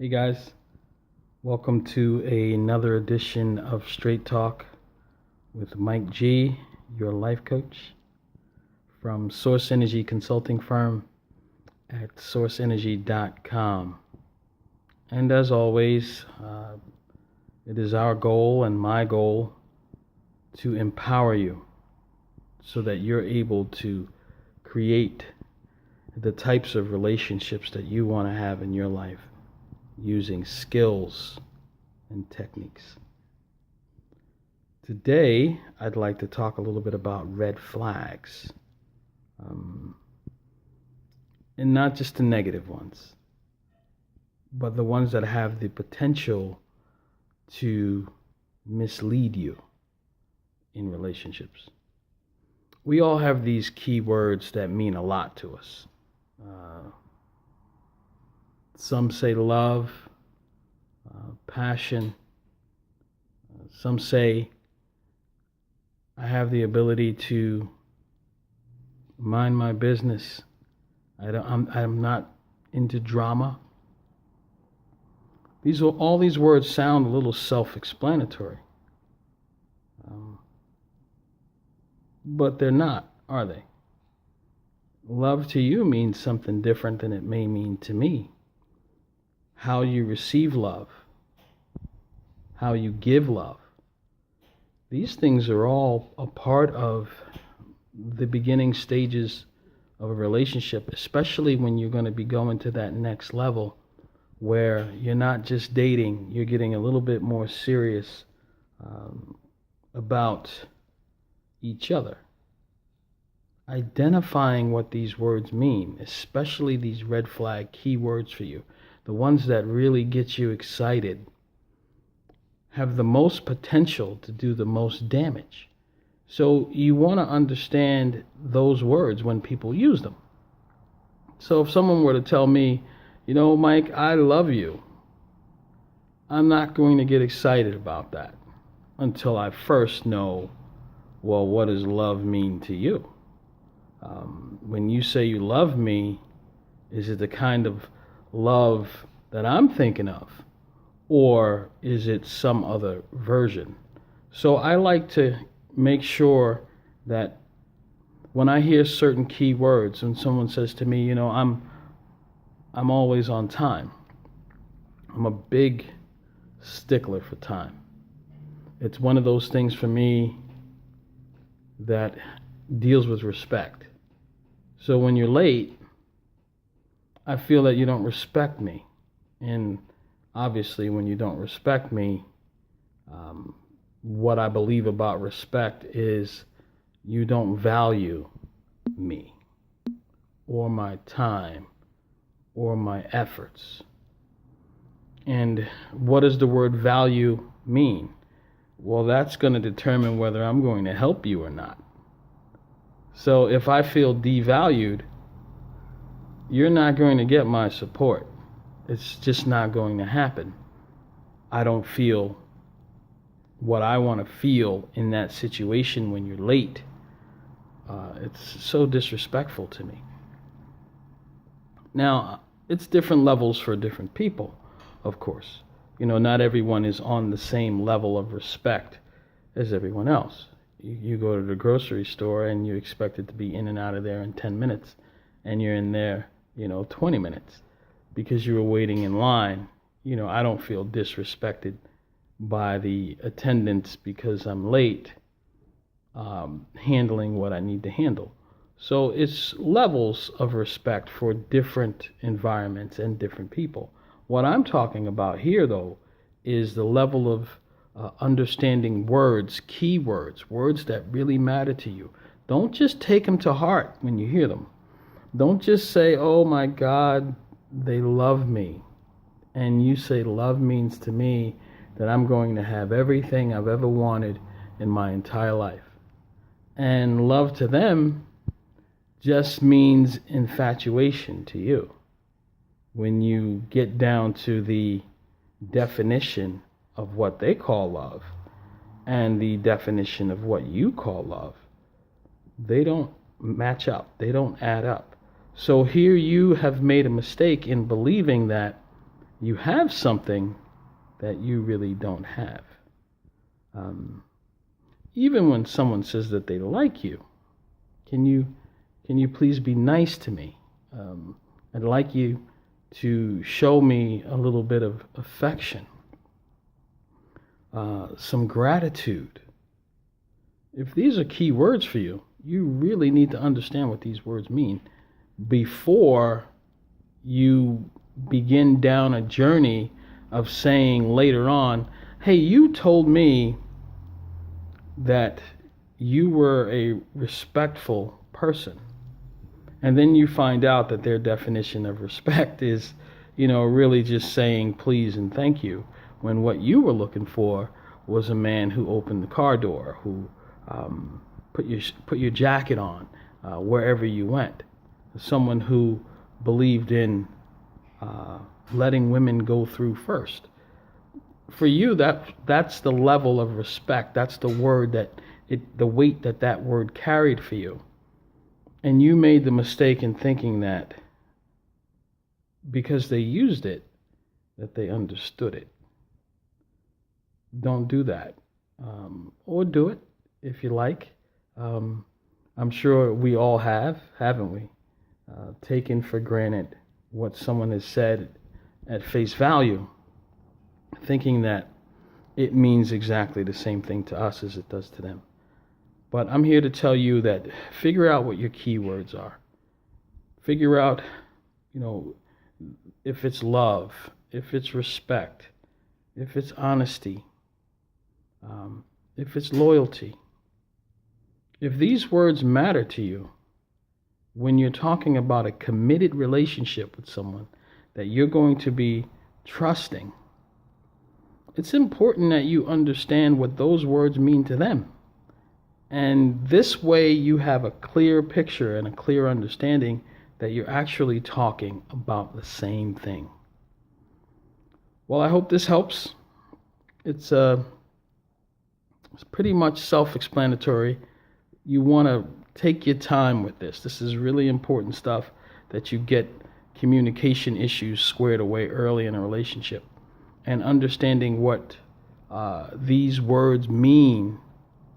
Hey guys, welcome to another edition of Straight Talk with Mike G, your life coach from Source Energy Consulting Firm at sourceenergy.com. And as always, it is our goal and my goal to empower you so that you're able to create the types of relationships that you want to have in your life using skills and techniques. Today, I'd like to talk a little bit about red flags, and not just the negative ones, but the ones that have the potential to mislead you in relationships. We all have these key words that mean a lot to us. Some say love, passion. Some say I have the ability to mind my business. I'm not into drama. All these words sound a little self-explanatory, but they're not, are they? Love to you means something different than it may mean to me. How you receive love, how you give love. These things are all a part of the beginning stages of a relationship, especially when you're going to be going to that next level where you're not just dating, you're getting a little bit more serious about each other. Identifying what these words mean, especially these red flag keywords for you, the ones that really get you excited, have the most potential to do the most damage. So you want to understand those words when people use them. So if someone were to tell me, Mike, I love you, I'm not going to get excited about that until I first know, well, what does love mean to you? When you say you love me, is it the kind of love that I'm thinking of, or is it some other version? So I like to make sure that when I hear certain key words, when someone says to me, I'm always on time. I'm a big stickler for time. It's one of those things for me that deals with respect. So when you're late, I feel that you don't respect me. And obviously, when you don't respect me, what I believe about respect is you don't value me or my time or my efforts. And what does the word value mean? Well, that's going to determine whether I'm going to help you or not. So if I feel devalued, you're not going to get my support. It's just not going to happen. I don't feel what I want to feel in that situation when you're late. It's so disrespectful to me. Now, it's different levels for different people, of course. Not everyone is on the same level of respect as everyone else. You go to the grocery store and you expect it to be in and out of there in 10 minutes, and you're in there 20 minutes because you were waiting in line. I don't feel disrespected by the attendants because I'm late handling what I need to handle. So it's levels of respect for different environments and different people. What I'm talking about here, though, is the level of understanding words, key words, words that really matter to you. Don't just take them to heart when you hear them. Don't just say, oh my God, they love me. And you say love means to me that I'm going to have everything I've ever wanted in my entire life. And love to them just means infatuation to you. When you get down to the definition of what they call love and the definition of what you call love, they don't match up. They don't add up. So here you have made a mistake in believing that you have something that you really don't have. Even when someone says that they like you, can you please be nice to me? I'd like you to show me a little bit of affection, some gratitude. If these are key words for you, you really need to understand what these words mean before you begin down a journey of saying later on, hey, you told me that you were a respectful person. And then you find out that their definition of respect is, really just saying please and thank you, when what you were looking for was a man who opened the car door, who put your jacket on wherever you went, someone who believed in letting women go through first. For you, that's the level of respect. That's the word the weight that word carried for you. And you made the mistake in thinking that because they used it, that they understood it. Don't do that. Or do it if you like. I'm sure we all have, haven't we? Taken for granted what someone has said at face value, thinking that it means exactly the same thing to us as it does to them. But I'm here to tell you that figure out what your keywords are. Figure out, if it's love, if it's respect, if it's honesty, if it's loyalty. If these words matter to you, when you're talking about a committed relationship with someone that you're going to be trusting, it's important that you understand what those words mean to them. And this way you have a clear picture and a clear understanding that you're actually talking about the same thing. Well, I hope this helps. It's pretty much self-explanatory. You want to take your time with this. This is really important stuff, that you get communication issues squared away early in a relationship. And understanding what these words mean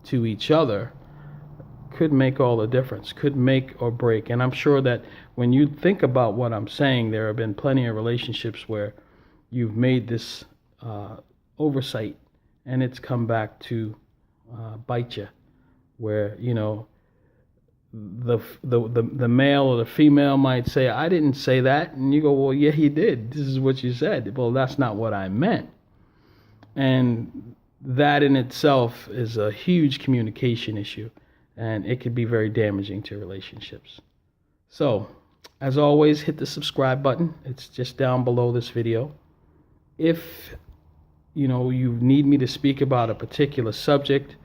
to each other could make all the difference, could make or break. And I'm sure that when you think about what I'm saying, there have been plenty of relationships where you've made this oversight and it's come back to bite you, where the male or the female might say, I didn't say that, and you go, well, yeah, he did. This is what you said. Well, that's not what I meant. And that in itself is a huge communication issue, and it could be very damaging to relationships. So, as always, hit the subscribe button. It's just down below this video. If you need me to speak about a particular subject,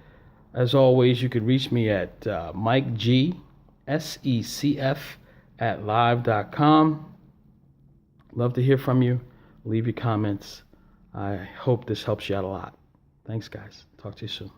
as always, you could reach me at MikeGSECF@live.com. Love to hear from you. Leave your comments. I hope this helps you out a lot. Thanks, guys. Talk to you soon.